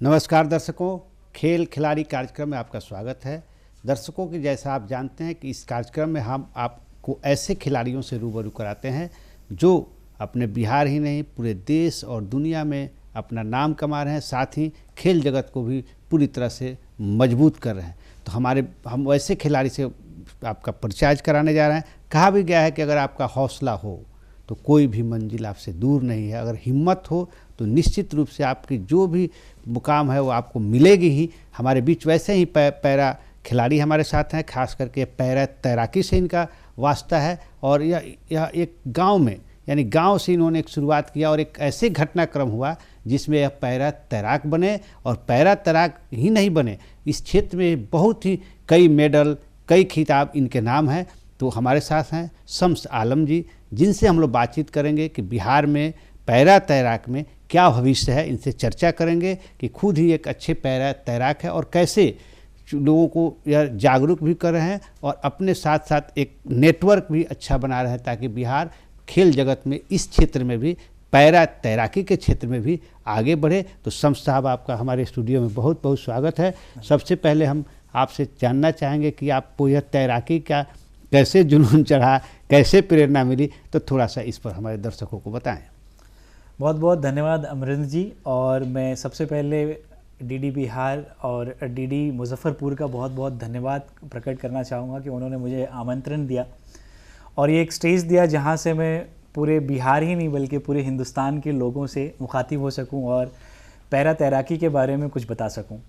नमस्कार दर्शकों, खेल खिलाड़ी कार्यक्रम में आपका स्वागत है। दर्शकों की जैसा आप जानते हैं कि इस कार्यक्रम में हम आपको ऐसे खिलाड़ियों से रूबरू कराते हैं जो अपने बिहार ही नहीं पूरे देश और दुनिया में अपना नाम कमा रहे हैं, साथ ही खेल जगत को भी पूरी तरह से मजबूत कर रहे हैं। तो हम वैसे खिलाड़ी से आपका परिचय कराने जा रहे हैं। कहा भी गया है कि अगर आपका हौसला हो तो कोई भी मंजिल आपसे दूर नहीं है। अगर हिम्मत हो तो निश्चित रूप से आपकी जो भी मुकाम है वो आपको मिलेगी ही। हमारे बीच वैसे ही पैरा खिलाड़ी हमारे साथ हैं, खास करके पैरा तैराकी से इनका वास्ता है। और यह एक गांव में यानी गांव से इन्होंने एक शुरुआत किया और एक ऐसे घटनाक्रम हुआ जिसमें यह पैरा तैराक बने। और पैरा तैराक ही नहीं बने, इस क्षेत्र में बहुत ही कई मेडल, कई खिताब इनके नाम हैं। तो हमारे साथ हैं शम्स आलम जी, जिनसे हम लोग बातचीत करेंगे कि बिहार में पैरा तैराक में क्या भविष्य है। इनसे चर्चा करेंगे कि खुद ही एक अच्छे पैरा तैराक है और कैसे लोगों को यह जागरूक भी कर रहे हैं और अपने साथ साथ एक नेटवर्क भी अच्छा बना रहे हैं ताकि बिहार खेल जगत में इस क्षेत्र में भी पैरा तैराकी के क्षेत्र में भी आगे बढ़े। तो शम्स साहब, आपका हमारे स्टूडियो में बहुत बहुत स्वागत है। सबसे पहले हम आपसे जानना चाहेंगे कि आपको यह तैराकी का कैसे जुनून चढ़ा, कैसे प्रेरणा मिली, तो थोड़ा सा इस पर हमारे दर्शकों को बताएं। बहुत बहुत धन्यवाद अमरिंदर जी। और मैं सबसे पहले डीडी बिहार और डीडी मुजफ्फरपुर का बहुत बहुत धन्यवाद प्रकट करना चाहूँगा कि उन्होंने मुझे आमंत्रण दिया और ये एक स्टेज दिया जहाँ से मैं पूरे बिहार ही नहीं बल्कि पूरे हिंदुस्तान के लोगों से मुखातिब हो सकूँ और पैरा तैराकी के बारे में कुछ बता सकूँ।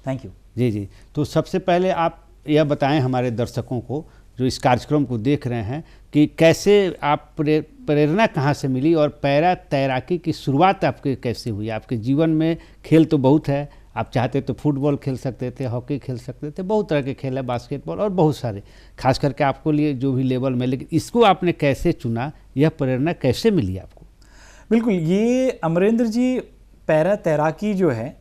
Thank you. जी, तो सबसे पहले आप यह बताएं हमारे दर्शकों को जो इस कार्यक्रम को देख रहे हैं कि कैसे आप प्रेरणा कहाँ से मिली और पैरा तैराकी की शुरुआत आपके कैसे हुई। आपके जीवन में खेल तो बहुत है, आप चाहते तो फुटबॉल खेल सकते थे, हॉकी खेल सकते थे, बहुत तरह के खेल है, बास्केटबॉल और बहुत सारे, खास करके आपको लिए जो भी लेवल में, लेकिन इसको आपने कैसे चुना, यह प्रेरणा कैसे मिली आपको? बिल्कुल, ये अमरिंदर जी पैरा तैराकी जो है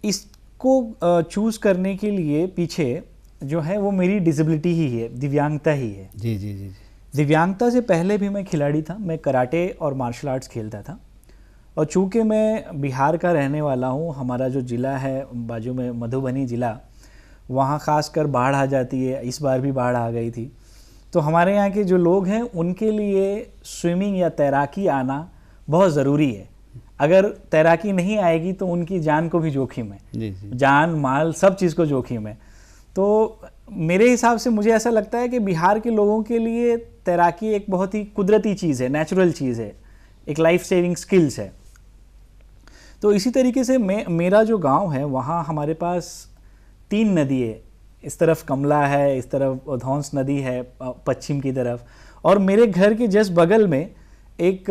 इसको चूज़ करने के लिए पीछे जो है वो मेरी डिसेबिलिटी ही है, दिव्यांगता ही है। जी। दिव्यांगता से पहले भी मैं खिलाड़ी था, मैं कराटे और मार्शल आर्ट्स खेलता था। और चूँकि मैं बिहार का रहने वाला हूँ, हमारा जो ज़िला है बाजू में मधुबनी ज़िला, वहाँ ख़ासकर बाढ़ आ जाती है। इस बार भी बाढ़ आ गई थी। तो हमारे यहाँ के जो लोग हैं उनके लिए स्विमिंग या तैराकी आना बहुत ज़रूरी है। अगर तैराकी नहीं आएगी तो उनकी जान को भी जोखिम है। जी। जान माल सब चीज़ को जोखिम है। तो मेरे हिसाब से मुझे ऐसा लगता है कि बिहार के लोगों के लिए तैराकी एक बहुत ही कुदरती चीज़ है, नेचुरल चीज़ है, एक लाइफ सेविंग स्किल्स है। तो इसी तरीके से मेरा जो गांव है वहाँ हमारे पास 3 नदी है। इस तरफ कमला है, इस तरफ धौंस नदी है पश्चिम की तरफ, और मेरे घर के जस्ट बगल में एक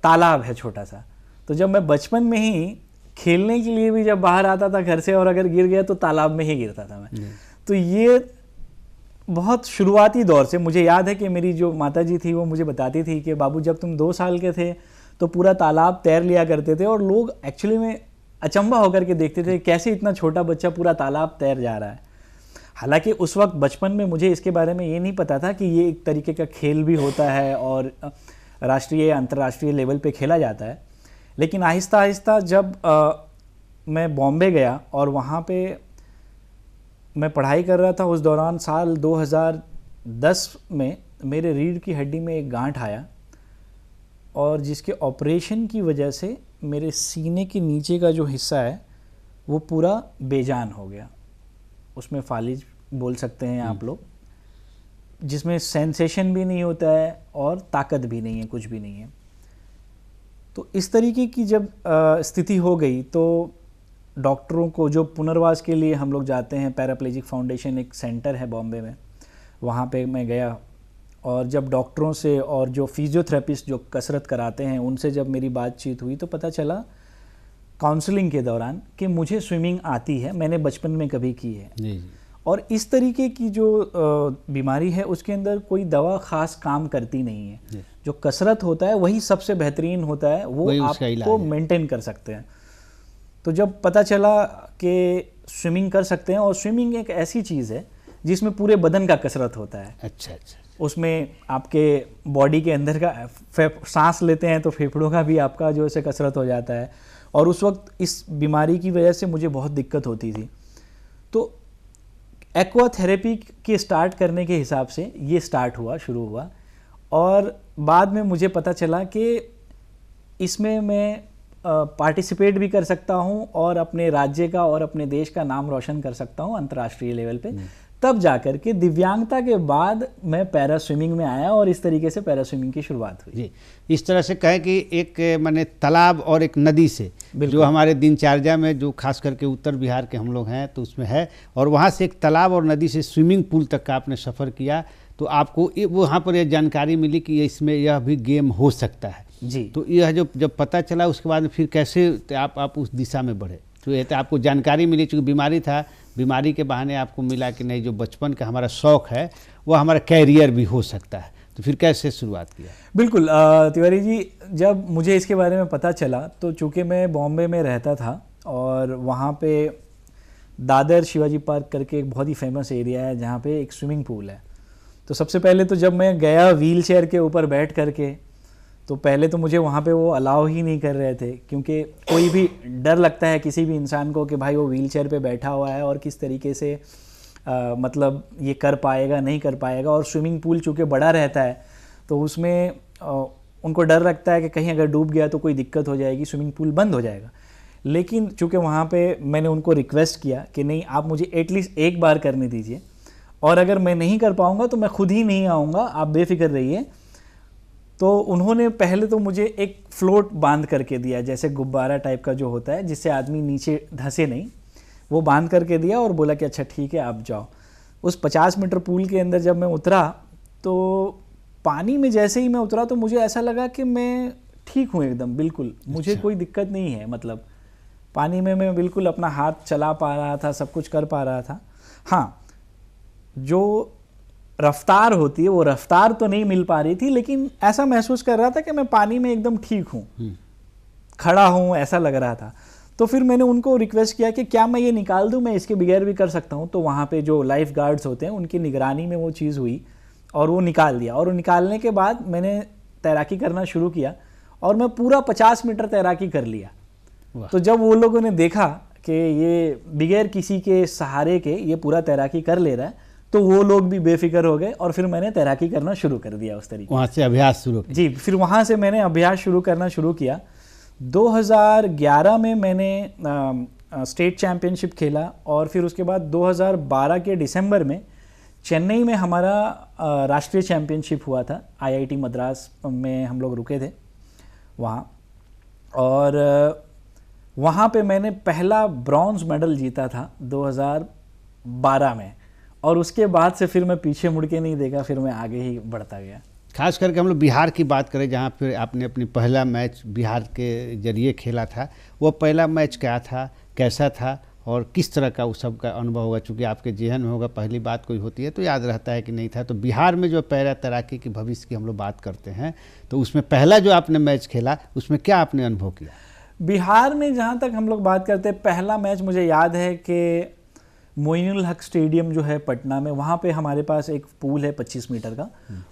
तालाब है छोटा सा। तो जब मैं बचपन में ही खेलने के लिए भी जब बाहर आता था घर से और अगर गिर गया तो तालाब में ही गिरता था मैं। तो ये बहुत शुरुआती दौर से मुझे याद है कि मेरी जो माताजी थी वो मुझे बताती थी कि बाबू जब तुम 2 साल के थे तो पूरा तालाब तैर लिया करते थे और लोग एक्चुअली में अचंभा होकर के देखते थे कैसे इतना छोटा बच्चा पूरा तालाब तैर जा रहा है। हालांकि उस वक्त बचपन में मुझे इसके बारे में ये नहीं पता था कि ये एक तरीके का खेल भी होता है और राष्ट्रीय अंतर्राष्ट्रीय लेवल पे खेला जाता है। लेकिन आहिस्ता आहिस्ता जब मैं बॉम्बे गया और वहाँ पे मैं पढ़ाई कर रहा था, उस दौरान साल 2010 में मेरे रीढ़ की हड्डी में एक गांठ आया और जिसके ऑपरेशन की वजह से मेरे सीने के नीचे का जो हिस्सा है वो पूरा बेजान हो गया। उसमें फालिज बोल सकते हैं आप लोग, जिसमें सेंसेशन भी नहीं होता है और ताकत भी नहीं है, कुछ भी नहीं है। तो इस तरीके की जब स्थिति हो गई तो डॉक्टरों को, जो पुनर्वास के लिए हम लोग जाते हैं, पैराप्लेजिक फाउंडेशन एक सेंटर है बॉम्बे में, वहाँ पे मैं गया और जब डॉक्टरों से और जो फिजियोथेरेपिस्ट जो कसरत कराते हैं उनसे जब मेरी बातचीत हुई तो पता चला काउंसलिंग के दौरान कि मुझे स्विमिंग आती है, मैंने बचपन में कभी की है। जी। और इस तरीके की जो बीमारी है उसके अंदर कोई दवा ख़ास काम करती नहीं है। जो कसरत होता है वही सबसे बेहतरीन होता है, वो आपको मेंटेन कर सकते हैं। तो जब पता चला कि स्विमिंग कर सकते हैं, और स्विमिंग एक ऐसी चीज़ है जिसमें पूरे बदन का कसरत होता है। अच्छा। उसमें आपके बॉडी के अंदर का सांस लेते हैं तो फेफड़ों का भी आपका जो है कसरत हो जाता है, और उस वक्त इस बीमारी की वजह से मुझे बहुत दिक्कत होती थी। तो एक्वा थेरेपी के स्टार्ट करने के हिसाब से ये शुरू हुआ और बाद में मुझे पता चला कि इसमें मैं पार्टिसिपेट भी कर सकता हूँ और अपने राज्य का और अपने देश का नाम रोशन कर सकता हूँ अंतर्राष्ट्रीय लेवल पे। तब जाकर के दिव्यांगता के बाद मैं पैरा स्विमिंग में आया और इस तरीके से पैरा स्विमिंग की शुरुआत हुई। जी, इस तरह से कहें कि एक माने तालाब और एक नदी से जो हमारे दिनचर्या में जो खास करके उत्तर बिहार के हम लोग हैं तो उसमें है, और वहाँ से एक तालाब और नदी से स्विमिंग पूल तक का आपने सफ़र किया, तो आपको वहाँ पर यह जानकारी मिली कि इसमें यह भी गेम हो सकता है। जी, तो यह जब पता चला उसके बाद फिर कैसे आप उस दिशा में बढ़े? तो ये तो आपको जानकारी मिली, चूँकि बीमारी था, बीमारी के बहाने आपको मिला कि नहीं, जो बचपन का हमारा शौक़ है वो हमारा कैरियर भी हो सकता है। तो फिर कैसे शुरुआत किया? बिल्कुल तिवारी जी, जब मुझे इसके बारे में पता चला तो चूँकि मैं बॉम्बे में रहता था और वहाँ पे दादर शिवाजी पार्क करके एक बहुत ही फेमस एरिया है जहाँ पे एक स्विमिंग पूल है। तो सबसे पहले तो जब मैं गया व्हील चेयर के ऊपर बैठ करके, तो पहले तो मुझे वहाँ पे वो अलाउ ही नहीं कर रहे थे, क्योंकि कोई भी डर लगता है किसी भी इंसान को कि भाई वो व्हील चेयर पे बैठा हुआ है और किस तरीके से मतलब ये कर पाएगा नहीं कर पाएगा। और स्विमिंग पूल चूँकि बड़ा रहता है तो उसमें उनको डर लगता है कि कहीं अगर डूब गया तो कोई दिक्कत हो जाएगी, स्विमिंग पूल बंद हो जाएगा। लेकिन चूँकि वहाँ पे मैंने उनको रिक्वेस्ट किया कि नहीं, आप मुझे एटलीस्ट एक बार करने दीजिए, और अगर मैं नहीं कर पाऊँगा तो मैं खुद ही नहीं आऊँगा, आप बेफिक्र रहिए। तो उन्होंने पहले तो मुझे एक फ्लोट बांध करके दिया, जैसे गुब्बारा टाइप का जो होता है जिससे आदमी नीचे धंसे नहीं, वो बांध करके दिया और बोला कि अच्छा ठीक है आप जाओ। उस 50 मीटर पूल के अंदर जब मैं उतरा तो पानी में जैसे ही मैं उतरा तो मुझे ऐसा लगा कि मैं ठीक हूँ एकदम, बिल्कुल मुझे कोई दिक्कत नहीं है। मतलब पानी में मैं बिल्कुल अपना हाथ चला पा रहा था, सब कुछ कर पा रहा था। हाँ, जो रफ्तार होती है वो रफ्तार तो नहीं मिल पा रही थी, लेकिन ऐसा महसूस कर रहा था कि मैं पानी में एकदम ठीक हूँ, खड़ा हूँ, ऐसा लग रहा था। तो फिर मैंने उनको रिक्वेस्ट किया कि क्या मैं ये निकाल दूँ, मैं इसके बगैर भी कर सकता हूँ। तो वहाँ पे जो लाइफ गार्ड्स होते हैं उनकी निगरानी में वो चीज़ हुई और वो निकाल दिया। और वो निकालने के बाद मैंने तैराकी करना शुरू किया और मैं पूरा 50 मीटर तैराकी कर लिया। तो जब वो लोगों ने देखा कि ये बगैर किसी के सहारे के ये पूरा तैराकी कर ले रहा है, तो वो लोग भी बेफिक्र हो गए और फिर मैंने तैराकी करना शुरू कर दिया उस तरीके। वहाँ से अभ्यास शुरू किया? जी, फिर वहाँ से मैंने अभ्यास करना शुरू किया। 2011 में मैंने स्टेट चैम्पियनशिप खेला और फिर उसके बाद 2012 के दिसंबर में चेन्नई में हमारा राष्ट्रीय चैम्पियनशिप हुआ था। IIT मद्रास में हम लोग रुके थे वहाँ, और वहाँ पे मैंने पहला ब्रॉन्ज मेडल जीता था 2012 में। और उसके बाद से फिर मैं पीछे मुड़ के नहीं देखा, फिर मैं आगे ही बढ़ता गया। खास करके हम लोग बिहार की बात करें, जहाँ पे आपने अपनी पहला मैच बिहार के जरिए खेला था, वो पहला मैच क्या था, कैसा था और किस तरह का उस सब का अनुभव होगा? चूँकि आपके जेहन में होगा, पहली बात कोई होती है तो याद रहता है कि नहीं था। तो बिहार में जो पैरा तैराकी की भविष्य की हम लोग बात करते हैं, तो उसमें पहला जो आपने मैच खेला उसमें क्या आपने अनुभव किया? बिहार में जहाँ तक हम लोग बात करते हैं, पहला मैच मुझे याद है कि मोइनुल हक स्टेडियम जो है पटना में, वहाँ पे हमारे पास एक पूल है 25 मीटर का,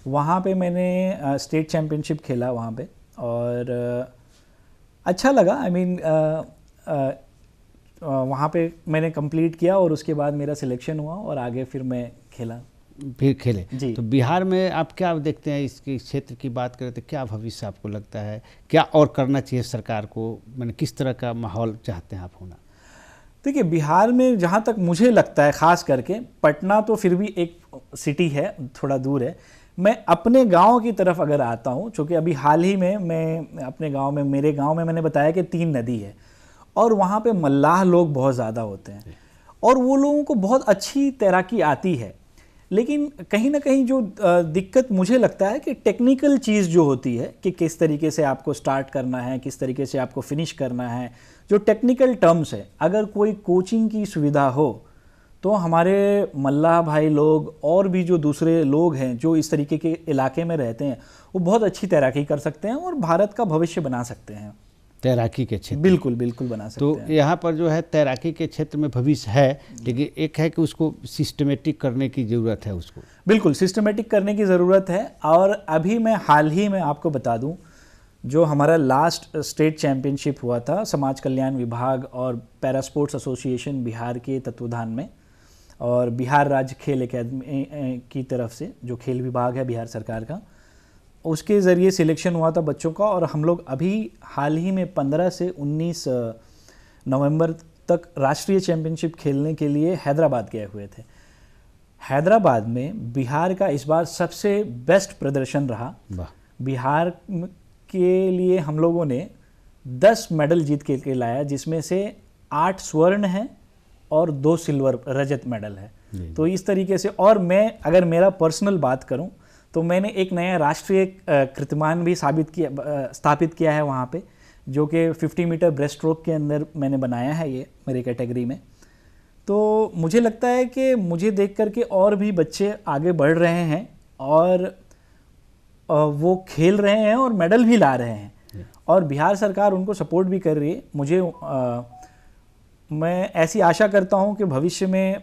वहाँ पे मैंने स्टेट चैम्पियनशिप खेला वहाँ पे, और अच्छा लगा। आई मीन वहाँ पे मैंने कंप्लीट किया और उसके बाद मेरा सिलेक्शन हुआ और आगे फिर मैं खेला, फिर खेले जी। तो बिहार में आप क्या देखते हैं, इसके क्षेत्र की बात करें तो क्या भविष्य आपको लगता है, क्या और करना चाहिए सरकार को, मैंने किस तरह का माहौल चाहते हैं आप होना? देखिए, बिहार में जहाँ तक मुझे लगता है, ख़ास करके पटना तो फिर भी एक सिटी है, थोड़ा दूर है। मैं अपने गांव की तरफ अगर आता हूँ, चूँकि अभी हाल ही में मैं अपने गांव में, मेरे गांव में मैंने बताया कि 3 नदी है और वहाँ पे मल्लाह लोग बहुत ज़्यादा होते हैं और वो लोगों को बहुत अच्छी तैराकी आती है। लेकिन कहीं ना कहीं जो दिक्कत मुझे लगता है कि टेक्निकल चीज़ जो होती है कि किस तरीके से आपको स्टार्ट करना है, किस तरीके से आपको फिनिश करना है, जो टेक्निकल टर्म्स है, अगर कोई कोचिंग की सुविधा हो तो हमारे मल्लाह भाई लोग और भी जो दूसरे लोग हैं जो इस तरीके के इलाके में रहते हैं, वो बहुत अच्छी तैराकी कर सकते हैं और भारत का भविष्य बना सकते हैं तैराकी के क्षेत्र। बिल्कुल बिल्कुल बना सकते हैं। तो यहाँ पर जो है तैराकी के क्षेत्र में भविष्य है, लेकिन एक है कि उसको सिस्टमेटिक करने की ज़रूरत है। उसको बिल्कुल सिस्टमेटिक करने की ज़रूरत है। और अभी मैं हाल ही में आपको बता दूं, जो हमारा लास्ट स्टेट चैम्पियनशिप हुआ था समाज कल्याण विभाग और पैरा स्पोर्ट्स एसोसिएशन बिहार के तत्वाधान में, और बिहार राज्य खेल एकेडमी की तरफ से, जो खेल विभाग है बिहार सरकार का, उसके ज़रिए सिलेक्शन हुआ था बच्चों का। और हम लोग अभी हाल ही में 15 से 19 नवंबर तक राष्ट्रीय चैम्पियनशिप खेलने के लिए हैदराबाद गए हुए थे। हैदराबाद में बिहार का इस बार सबसे बेस्ट प्रदर्शन रहा। बिहार के लिए हम लोगों ने 10 मेडल जीत के लाया, जिसमें से 8 स्वर्ण हैं और 2 सिल्वर रजत मेडल है। तो इस तरीके से, और मैं अगर मेरा पर्सनल बात करूं तो मैंने एक नया राष्ट्रीय कीर्तिमान भी स्थापित किया है वहाँ पे, जो कि 50 मीटर ब्रेस्ट स्ट्रोक के अंदर मैंने बनाया है ये मेरी कैटेगरी में। तो मुझे लगता है कि मुझे देख करके और भी बच्चे आगे बढ़ रहे हैं और वो खेल रहे हैं और मेडल भी ला रहे हैं, और बिहार सरकार उनको सपोर्ट भी कर रही है। मैं ऐसी आशा करता हूं कि भविष्य में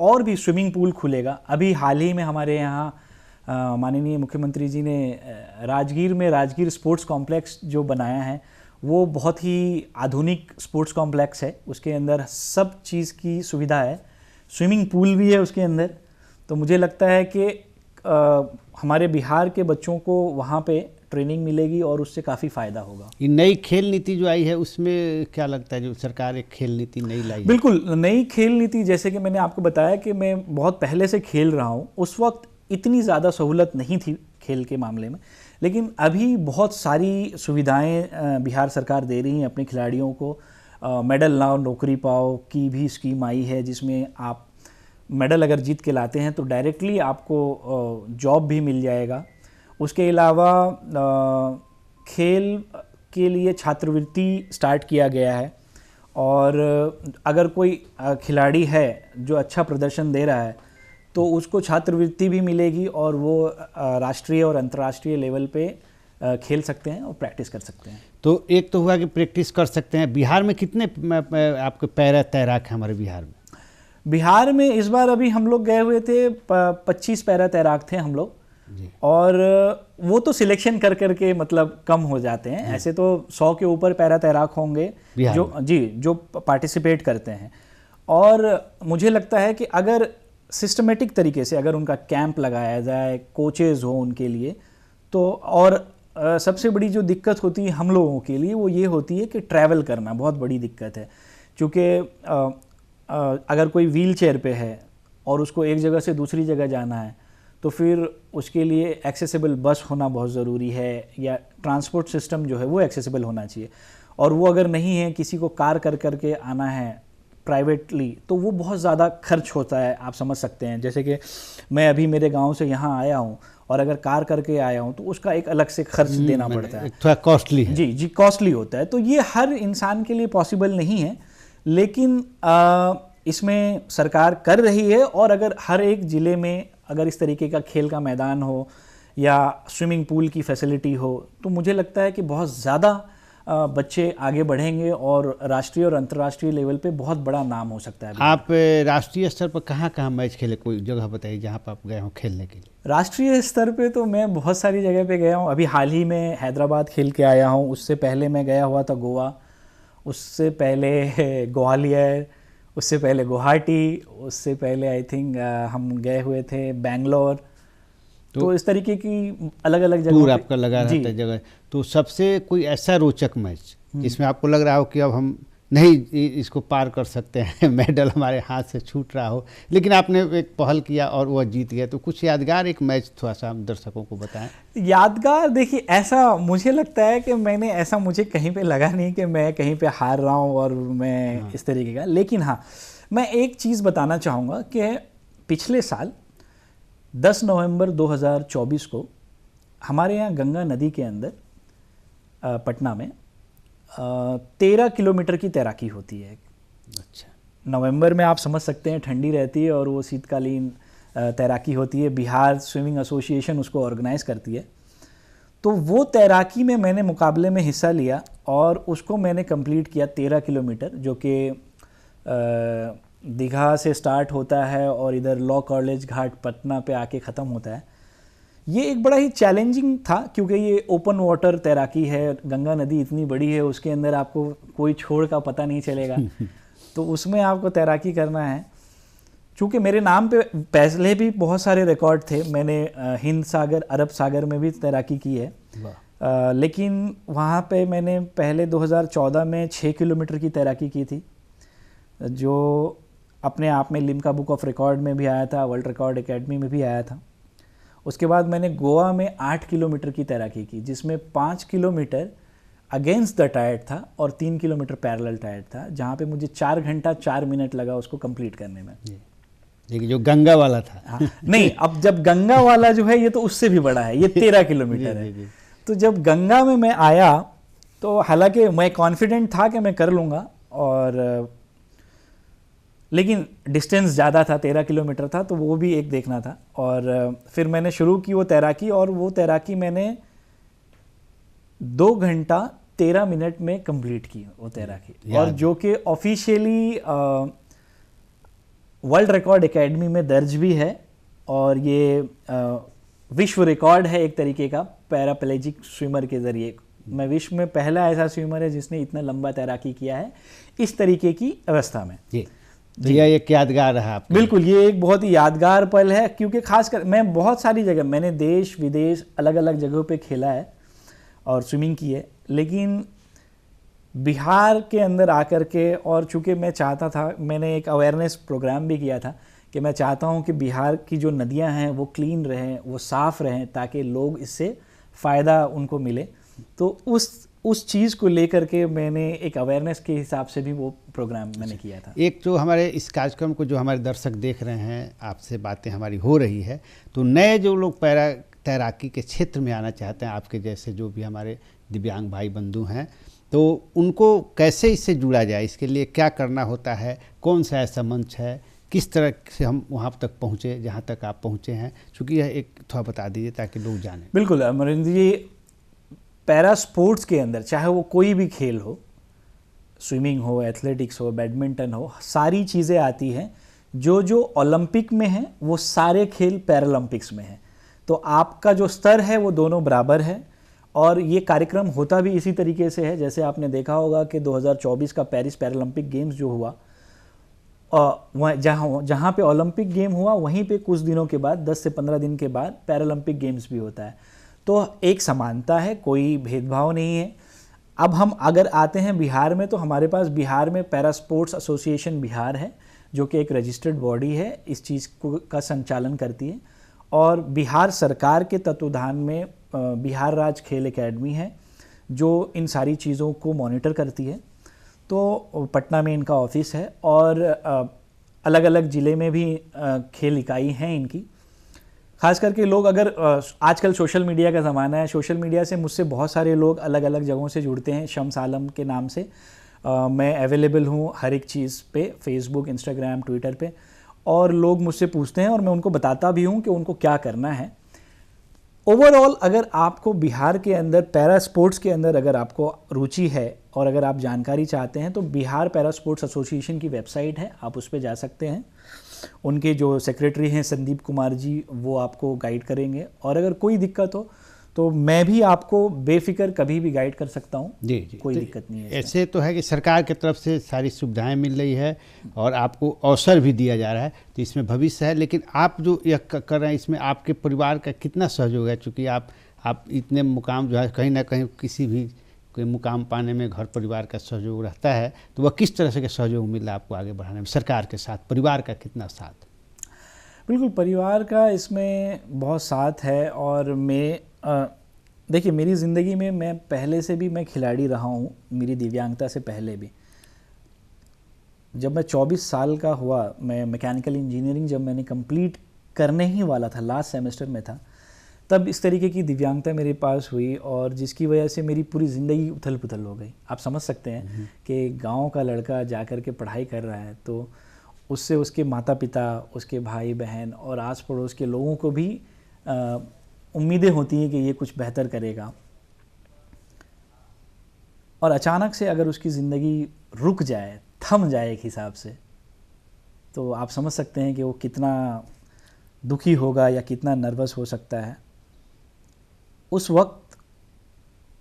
और भी स्विमिंग पूल खुलेगा। अभी हाल ही में हमारे यहाँ माननीय मुख्यमंत्री जी ने राजगीर में राजगीर स्पोर्ट्स कॉम्प्लेक्स जो बनाया है, वो बहुत ही आधुनिक स्पोर्ट्स कॉम्प्लेक्स है। उसके अंदर सब चीज़ की सुविधा है, स्विमिंग पूल भी है उसके अंदर। तो मुझे लगता है कि हमारे बिहार के बच्चों को वहाँ पे ट्रेनिंग मिलेगी और उससे काफ़ी फ़ायदा होगा। ये नई खेल नीति जो आई है उसमें क्या लगता है, जो सरकार एक खेल नीति नई लाई है? बिल्कुल, नई खेल नीति, जैसे कि मैंने आपको बताया कि मैं बहुत पहले से खेल रहा हूँ, उस वक्त इतनी ज़्यादा सहूलत नहीं थी खेल के मामले में, लेकिन अभी बहुत सारी सुविधाएं बिहार सरकार दे रही हैं अपने खिलाड़ियों को। मेडल लाओ नौकरी पाओ की भी स्कीम आई है, जिसमें आप मेडल अगर जीत के लाते हैं तो डायरेक्टली आपको जॉब भी मिल जाएगा। उसके अलावा खेल के लिए छात्रवृत्ति स्टार्ट किया गया है, और अगर कोई खिलाड़ी है जो अच्छा प्रदर्शन दे रहा है तो उसको छात्रवृत्ति भी मिलेगी और वो राष्ट्रीय और अंतर्राष्ट्रीय लेवल पे खेल सकते हैं और प्रैक्टिस कर सकते हैं। तो एक तो हुआ कि प्रैक्टिस कर सकते हैं। बिहार में कितने आपके पैरा तैराक हैं हमारे बिहार में? बिहार में इस बार अभी हम लोग गए हुए थे, 25 पैरा तैराक थे हम लोग, और वो तो सिलेक्शन कर करके मतलब कम हो जाते हैं। ऐसे तो 100 के ऊपर पैरा तैराक होंगे जो पार्टिसिपेट करते हैं। और मुझे लगता है कि अगर सिस्टमेटिक तरीके से अगर उनका कैंप लगाया जाए, कोचेज़ हो उनके लिए, तो और सबसे बड़ी जो दिक्कत होती है हम लोगों के लिए वो ये होती है कि ट्रैवल करना बहुत बड़ी दिक्कत है। क्योंकि अगर कोई व्हील चेयर पे है और उसको एक जगह से दूसरी जगह जाना है तो फिर उसके लिए एक्सेसिबल बस होना बहुत ज़रूरी है, या ट्रांसपोर्ट सिस्टम जो है वो एक्सेसिबल होना चाहिए। और वो अगर नहीं है, किसी को कार कर करके आना है प्राइवेटली, तो वो बहुत ज़्यादा खर्च होता है, आप समझ सकते हैं। जैसे कि मैं अभी मेरे गांव से यहाँ आया हूँ और अगर कार करके आया हूँ तो उसका एक अलग से खर्च देना पड़ता है, थोड़ा कॉस्टली है। जी कॉस्टली होता है। तो ये हर इंसान के लिए पॉसिबल नहीं है, लेकिन इसमें सरकार कर रही है। और अगर हर एक ज़िले में अगर इस तरीके का खेल का मैदान हो या स्विमिंग पूल की फैसिलिटी हो, तो मुझे लगता है कि बहुत ज़्यादा बच्चे आगे बढ़ेंगे और राष्ट्रीय और अंतर्राष्ट्रीय लेवल पे बहुत बड़ा नाम हो सकता है। आप राष्ट्रीय स्तर पर कहाँ मैच खेले, कोई जगह बताइए जहाँ पर आप गए हो खेलने के लिए? राष्ट्रीय स्तर पे तो मैं बहुत सारी जगह पे गया हूँ। अभी हाल ही में हैदराबाद खेल के आया हूँ, उससे पहले मैं गया हुआ था गोवा, उससे पहले ग्वालियर, उससे पहले गुवाहाटी, उससे पहले आई थिंक हम गए हुए थे बेंगलोर। तो इस तरीके की अलग अलग जगह टूर आपका लगा रहता है जगह। तो सबसे कोई ऐसा रोचक मैच जिसमें आपको लग रहा हो कि अब हम नहीं इसको पार कर सकते हैं, मेडल हमारे हाथ से छूट रहा हो, लेकिन आपने एक पहल किया और वह जीत गया, तो कुछ यादगार एक मैच थोड़ा सा हम दर्शकों को बताएं। यादगार, देखिए ऐसा मुझे लगता है कि मैंने ऐसा मुझे कहीं पे लगा नहीं कि मैं कहीं पे हार रहा हूँ और मैं इस तरीके का। लेकिन हाँ, मैं एक चीज़ बताना चाहूँगा कि पिछले साल 10 नवंबर 2024 को हमारे यहाँ गंगा नदी के अंदर पटना में 13 किलोमीटर की तैराकी होती है। अच्छा, नवंबर में आप समझ सकते हैं ठंडी रहती है और वो शीतकालीन तैराकी होती है। बिहार स्विमिंग एसोसिएशन उसको ऑर्गेनाइज करती है। तो वो तैराकी में मैंने मुकाबले में हिस्सा लिया और उसको मैंने कंप्लीट किया 13 किलोमीटर, जो कि दीघा से स्टार्ट होता है और इधर लॉ कॉलेज घाट पटना पे आके ख़त्म होता है। ये एक बड़ा ही चैलेंजिंग था, क्योंकि ये ओपन वाटर तैराकी है, गंगा नदी इतनी बड़ी है, उसके अंदर आपको कोई छोड़ का पता नहीं चलेगा। तो उसमें आपको तैराकी करना है। चूँकि मेरे नाम पे पहले भी बहुत सारे रिकॉर्ड थे, मैंने हिंद सागर, अरब सागर में भी तैराकी की है, लेकिन वहाँ पे मैंने पहले 2014 में 6 किलोमीटर की तैराकी की थी, जो अपने आप में लिम्का बुक ऑफ रिकॉर्ड में भी आया था, वर्ल्ड रिकॉर्ड एकेडमी में भी आया था। उसके बाद मैंने गोवा में 8 किलोमीटर की तैराकी की, जिसमें 5 किलोमीटर अगेंस्ट द टाइड था और 3 किलोमीटर पैरेलल टाइड था, जहाँ पे मुझे 4 घंटा 4 मिनट लगा उसको कंप्लीट करने में। ये जो गंगा वाला था। हाँ, नहीं, अब जब गंगा वाला जो है ये तो उससे भी बड़ा है, ये 13 किलोमीटर है। तो जब गंगा में मैं आया तो हालांकि मैं कॉन्फिडेंट था कि मैं कर लूँगा, और लेकिन डिस्टेंस ज़्यादा था, 13 किलोमीटर था, तो वो भी एक देखना था। और फिर मैंने शुरू की वो तैराकी, और वो तैराकी मैंने 2 घंटा 13 मिनट में कंप्लीट की वो तैराकी, और जो कि ऑफिशियली वर्ल्ड रिकॉर्ड एकेडमी में दर्ज भी है, और ये विश्व रिकॉर्ड है एक तरीके का पैराप्लेजिक स्विमर के ज़रिए। मैं विश्व में पहला ऐसा स्विमर है जिसने इतना लंबा तैराकी किया है इस तरीके की अवस्था में। तो यह एक यादगार रहा आपका? बिल्कुल, ये एक बहुत ही यादगार पल है, क्योंकि खासकर मैं बहुत सारी जगह, मैंने देश विदेश अलग अलग जगहों पे खेला है और स्विमिंग की है, लेकिन बिहार के अंदर आकर के, और चूँकि मैं चाहता था, मैंने एक अवेयरनेस प्रोग्राम भी किया था कि मैं चाहता हूँ कि बिहार की जो नदियाँ हैं वो क्लीन रहें, वो साफ़ रहें, ताकि लोग इससे फ़ायदा उनको मिले। तो उस चीज़ को लेकर के मैंने एक अवेयरनेस के हिसाब से भी वो प्रोग्राम मैंने किया था। एक जो हमारे इस कार्यक्रम को जो हमारे दर्शक देख रहे हैं, आपसे बातें हमारी हो रही है, तो नए जो लोग तैराकी के क्षेत्र में आना चाहते हैं, आपके जैसे जो भी हमारे दिव्यांग भाई बंधु हैं, तो उनको कैसे इससे जुड़ा जाए, इसके लिए क्या करना होता है, कौन सा ऐसा मंच है, किस तरह से हम वहाँ तक पहुँचे जहाँ तक आप पहुँचे हैं, चूँकि यह एक थोड़ा बता दीजिए ताकि लोग जानें। बिल्कुल अमरिंदर जी, पैरा स्पोर्ट्स के अंदर चाहे वो कोई भी खेल हो, स्विमिंग हो, एथलेटिक्स हो, बैडमिंटन हो, सारी चीज़ें आती हैं। जो ओलंपिक में हैं वो सारे खेल पैरालंपिक्स में हैं। तो आपका जो स्तर है वो दोनों बराबर है, और ये कार्यक्रम होता भी इसी तरीके से है। जैसे आपने देखा होगा कि 2024 का पेरिस पैरालंपिक गेम्स जो हुआ, जहाँ पे ओलंपिक गेम हुआ वहीं पे कुछ दिनों के बाद, 10 से 15 दिन के बाद पैरालंपिक गेम्स भी होता है। तो एक समानता है, कोई भेदभाव नहीं है। अब हम अगर आते हैं बिहार में, तो हमारे पास बिहार में पैरा स्पोर्ट्स एसोसिएशन बिहार है, जो कि एक रजिस्टर्ड बॉडी है, इस चीज़ का संचालन करती है। और बिहार सरकार के तत्वाधान में बिहार राज्य खेल एकेडमी है, जो इन सारी चीज़ों को मॉनिटर करती है। तो पटना में इनका ऑफिस है, और अलग अलग ज़िले में भी खेल इकाई हैं इनकी। खास करके लोग अगर आजकल सोशल मीडिया का ज़माना है, सोशल मीडिया से मुझसे बहुत सारे लोग अलग अलग जगहों से जुड़ते हैं। शम्स आलम के नाम से मैं अवेलेबल हूँ हर एक चीज़ पे, फेसबुक, इंस्टाग्राम, ट्विटर पे, और लोग मुझसे पूछते हैं और मैं उनको बताता भी हूँ कि उनको क्या करना है। ओवरऑल अगर आपको बिहार के अंदर पैरा स्पोर्ट्स के अंदर अगर आपको रुचि है और अगर आप जानकारी चाहते हैं, तो बिहार पैरा स्पोर्ट्स एसोसिएशन की वेबसाइट है, आप उस पर जा सकते हैं। उनके जो सेक्रेटरी हैं संदीप कुमार जी, वो आपको गाइड करेंगे, और अगर कोई दिक्कत हो तो मैं भी आपको बेफिक्र कभी भी गाइड कर सकता हूँ। जी, कोई दिक्कत नहीं है। ऐसे तो है कि सरकार की तरफ से सारी सुविधाएं मिल रही है और आपको अवसर भी दिया जा रहा है, तो इसमें भविष्य है। लेकिन आप जो यह कर रहे हैं, इसमें आपके परिवार का कितना सहयोग है? चूँकि आप इतने मुकाम जो है, कहीं ना कहीं किसी भी कोई मुकाम पाने में घर परिवार का सहयोग रहता है, तो वह किस तरह से सहयोग मिल रहा है आपको आगे बढ़ाने में सरकार के साथ? परिवार का कितना साथ? बिल्कुल, परिवार का इसमें बहुत साथ है। और मैं देखिए, मेरी ज़िंदगी में मैं पहले से भी मैं खिलाड़ी रहा हूँ, मेरी दिव्यांगता से पहले भी। जब मैं 24 साल का हुआ, मैं मैकेनिकल इंजीनियरिंग जब मैंने कंप्लीट करने ही वाला था, लास्ट सेमेस्टर में था, तब इस तरीके की दिव्यांगता मेरे पास हुई, और जिसकी वजह से मेरी पूरी ज़िंदगी उथल पुथल हो गई। आप समझ सकते हैं कि गांव का लड़का जा कर के पढ़ाई कर रहा है, तो उससे उसके माता पिता, उसके भाई बहन और आस पड़ोस के लोगों को भी उम्मीदें होती हैं कि ये कुछ बेहतर करेगा, और अचानक से अगर उसकी ज़िंदगी रुक जाए, थम जाए एक हिसाब से, तो आप समझ सकते हैं कि वो कितना दुखी होगा या कितना नर्वस हो सकता है। उस वक्त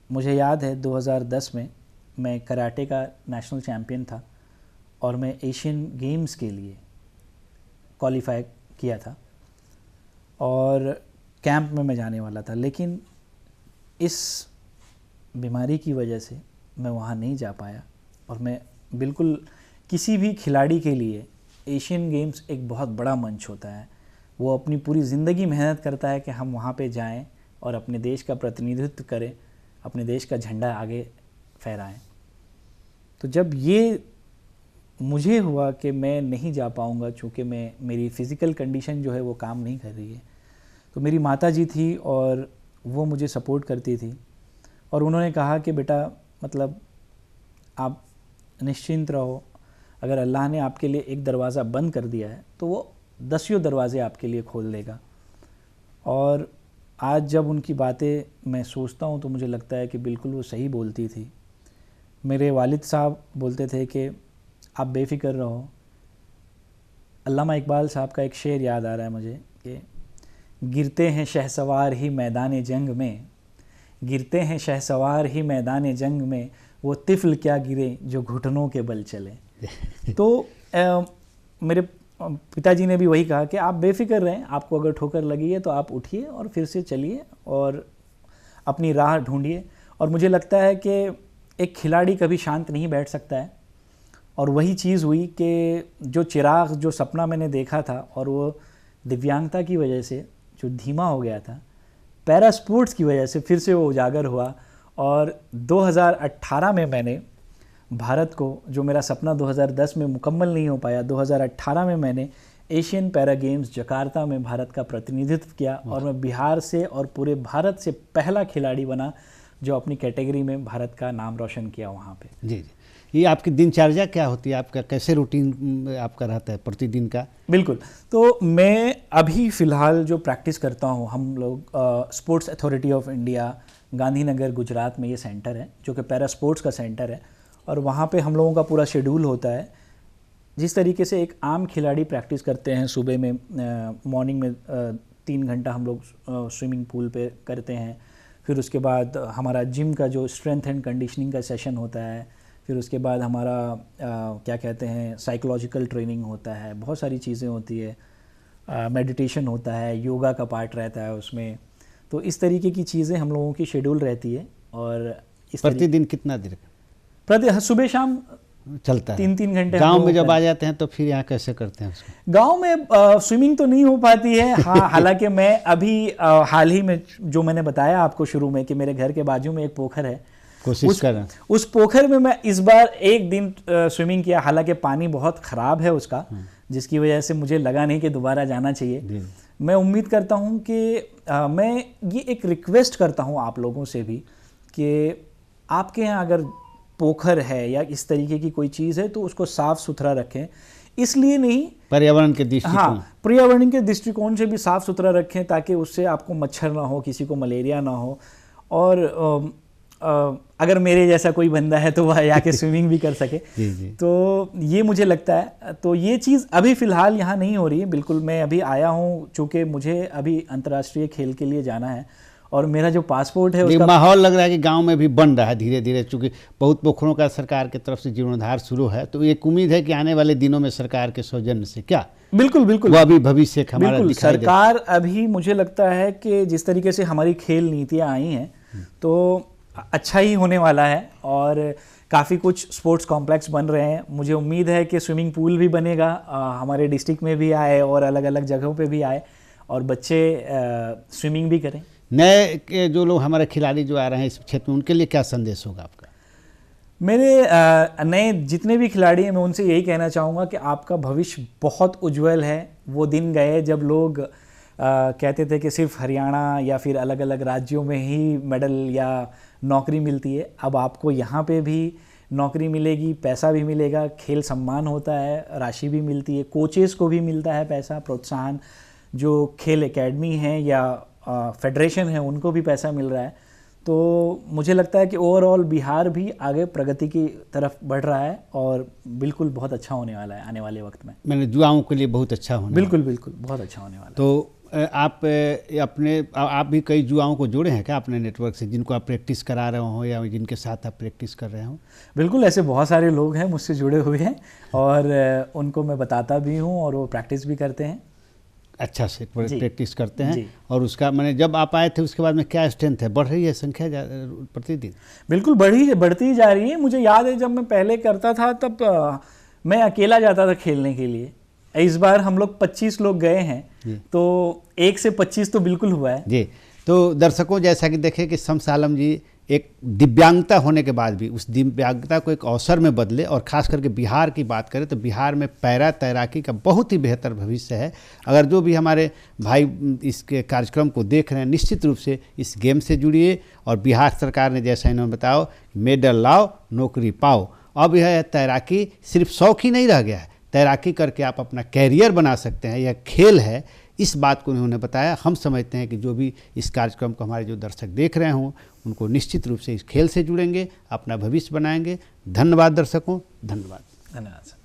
मुझे याद है 2010 में मैं कराटे का नेशनल चैम्पियन था और मैं एशियन गेम्स के लिए क्वालिफाई किया था और कैंप में मैं जाने वाला था, लेकिन इस बीमारी की वजह से मैं वहाँ नहीं जा पाया। और मैं बिल्कुल, किसी भी खिलाड़ी के लिए एशियन गेम्स एक बहुत बड़ा मंच होता है, वो अपनी पूरी ज़िंदगी मेहनत करता है कि हम वहाँ पे जाएं और अपने देश का प्रतिनिधित्व करें, अपने देश का झंडा आगे फहराएं। तो जब ये मुझे हुआ कि मैं नहीं जा पाऊँगा चूँकि मेरी फ़िज़िकल कंडीशन जो है वो काम नहीं कर रही है, तो मेरी माताजी थी और वो मुझे सपोर्ट करती थी और उन्होंने कहा कि बेटा मतलब आप निश्चिंत रहो, अगर अल्लाह ने आपके लिए एक दरवाज़ा बंद कर दिया है तो वो 10 दरवाज़े आपके लिए खोल देगा। और आज जब उनकी बातें मैं सोचता हूँ तो मुझे लगता है कि बिल्कुल वो सही बोलती थी। मेरे वालिद साहब बोलते थे कि आप बेफ़िक्र रहो। अल्लामा इकबाल साहब का एक शेर याद आ रहा है मुझे कि गिरते हैं शहसवार ही मैदान जंग में, गिरते हैं शहसवार ही मैदान जंग में, वो तिफ़्ल क्या गिरे जो घुटनों के बल चले। तो मेरे पिताजी ने भी वही कहा कि आप बेफ़िक्र रहें, आपको अगर ठोकर लगी है तो आप उठिए और फिर से चलिए और अपनी राह ढूंढिए। और मुझे लगता है कि एक खिलाड़ी कभी शांत नहीं बैठ सकता है, और वही चीज़ हुई कि जो चिराग, जो सपना मैंने देखा था और वो दिव्यांगता की वजह से जो धीमा हो गया था, पैरा स्पोर्ट्स की वजह से फिर से वो उजागर हुआ। और 2018 में मैंने भारत को, जो मेरा सपना 2010 में मुकम्मल नहीं हो पाया, 2018 में मैंने एशियन पैरा गेम्स जकार्ता में भारत का प्रतिनिधित्व किया और मैं बिहार से और पूरे भारत से पहला खिलाड़ी बना जो अपनी कैटेगरी में भारत का नाम रोशन किया वहाँ पे। जी जी, ये आपकी दिनचर्या क्या होती है, आपका कैसे रूटीन आपका रहता है प्रतिदिन का? बिल्कुल, तो मैं अभी फ़िलहाल जो प्रैक्टिस करता हूँ, हम लोग sports authority of India Gandhinagar Gujarat में ये सेंटर है जो कि पैरा स्पोर्ट्स का सेंटर है, और वहाँ पे हम लोगों का पूरा शेड्यूल होता है। जिस तरीके से एक आम खिलाड़ी प्रैक्टिस करते हैं, सुबह में मॉर्निंग में 3 घंटा हम लोग स्विमिंग पूल पे करते हैं, फिर उसके बाद हमारा जिम का जो स्ट्रेंथ एंड कंडीशनिंग का सेशन होता है, फिर उसके बाद हमारा क्या कहते हैं साइकोलॉजिकल ट्रेनिंग होता है, बहुत सारी चीज़ें होती है, मेडिटेशन होता है, योगा का पार्ट रहता है उसमें। तो इस तरीके की चीज़ें हम लोगों की शेड्यूल रहती है। और इस प्रतिदिन कितना देर सुबह शाम चलता है? 3-3 घंटे। गांव में जब आ जाते हैं तो फिर यहाँ कैसे करते हैं उसको? गांव में स्विमिंग तो नहीं हो पाती है, हाँ। हालांकि मैं अभी हाल ही में, जो मैंने बताया आपको शुरू में कि मेरे घर के बाजू में एक पोखर है, कोशिश कर रहे हैं उस पोखर में मैं इस बार एक दिन स्विमिंग किया। हालांकि पानी बहुत ख़राब है उसका, जिसकी वजह से मुझे लगा नहीं कि दोबारा जाना चाहिए। मैं उम्मीद करता हूं कि मैं ये एक रिक्वेस्ट करता हूं आप लोगों से भी कि आपके यहाँ अगर पोखर है या इस तरीके की कोई चीज़ है तो उसको साफ़ सुथरा रखें। इसलिए नहीं, पर्यावरण के दृष्टिकोण, हाँ, पर्यावरण के दृष्टिकोण से भी साफ़ सुथरा रखें ताकि उससे आपको मच्छर ना हो, किसी को मलेरिया ना हो। और अगर मेरे जैसा कोई बंदा है तो वह जाके स्विमिंग भी कर सके। जी जी। तो ये मुझे लगता है, तो ये चीज़ अभी फ़िलहाल यहाँ नहीं हो रही है। बिल्कुल, मैं अभी आया हूँ चूँकि मुझे अभी अंतर्राष्ट्रीय खेल के लिए जाना है और मेरा जो पासपोर्ट है उसका माहौल लग रहा है कि गांव में भी बन रहा है धीरे धीरे, चूँकि बहुत पोखरों का सरकार की तरफ से जीर्णोद्धार शुरू है, तो एक उम्मीद है कि आने वाले दिनों में सरकार के सौजन्य से क्या, बिल्कुल बिल्कुल, वो अभी भविष्य हमारा बिल्कुल दिखाई सरकार अभी, मुझे लगता है कि जिस तरीके से हमारी खेल नीतियाँ आई हैं तो अच्छा ही होने वाला है और काफ़ी कुछ स्पोर्ट्स कॉम्प्लेक्स बन रहे हैं। मुझे उम्मीद है कि स्विमिंग पूल भी बनेगा, हमारे डिस्ट्रिक्ट में भी आए और अलग अलग जगहों पे भी आए और बच्चे स्विमिंग भी करें। नए जो लोग हमारे खिलाड़ी जो आ रहे हैं इस क्षेत्र में, उनके लिए क्या संदेश होगा आपका? मेरे नए जितने भी खिलाड़ी हैं मैं उनसे यही कहना चाहूँगा कि आपका भविष्य बहुत उज्जवल है। वो दिन गए जब लोग कहते थे कि सिर्फ हरियाणा या फिर अलग अलग राज्यों में ही मेडल या नौकरी मिलती है। अब आपको यहाँ पे भी नौकरी मिलेगी, पैसा भी मिलेगा, खेल सम्मान होता है, राशि भी मिलती है, कोचेस को भी मिलता है पैसा, प्रोत्साहन, जो खेल एकेडमी है या फेडरेशन है उनको भी पैसा मिल रहा है। तो मुझे लगता है कि ओवरऑल बिहार भी आगे प्रगति की तरफ बढ़ रहा है और बिल्कुल बहुत अच्छा होने वाला है आने वाले वक्त में। मैंने युवाओं के लिए बहुत अच्छा होने बिल्कुल बिल्कुल बहुत अच्छा होने वाला है। तो आप भी कई युवाओं को जोड़े हैं क्या अपने नेटवर्क से, जिनको आप प्रैक्टिस करा रहे हो या जिनके साथ आप प्रैक्टिस कर रहे हो? बिल्कुल, ऐसे बहुत सारे लोग हैं मुझसे जुड़े हुए हैं और उनको मैं बताता भी हूँ और वो प्रैक्टिस भी करते हैं। अच्छा से प्रैक्टिस करते हैं। जी। और उसका मैंने जब आप आए थे उसके बाद में क्या स्ट्रेंथ है, बढ़ रही है संख्या प्रतिदिन? बिल्कुल बढ़ती जा रही है। मुझे याद है जब मैं पहले करता था तब मैं अकेला जाता था खेलने के लिए। इस बार हम लोग 25 लोग गए हैं, तो 1 से 25 तो बिल्कुल हुआ है जी। तो दर्शकों, जैसा कि देखें कि शम्स आलम जी एक दिव्यांगता होने के बाद भी उस दिव्यांगता को एक अवसर में बदले, और ख़ास करके बिहार की बात करें तो बिहार में पैरा तैराकी का बहुत ही बेहतर भविष्य है। अगर जो भी हमारे भाई इसके कार्यक्रम को देख रहे हैं, निश्चित रूप से इस गेम से जुड़िए, और बिहार सरकार ने जैसा इन्होंने बताओ, मेडल लाओ नौकरी पाओ। अब यह तैराकी सिर्फ शौक ही नहीं रह गया है, तैराकी करके आप अपना कैरियर बना सकते हैं, यह खेल है। इस बात को उन्होंने बताया। हम समझते हैं कि जो भी इस कार्यक्रम को हमारे जो दर्शक देख रहे हों, उनको निश्चित रूप से इस खेल से जुड़ेंगे, अपना भविष्य बनाएंगे। धन्यवाद दर्शकों, धन्यवाद। धन्यवाद।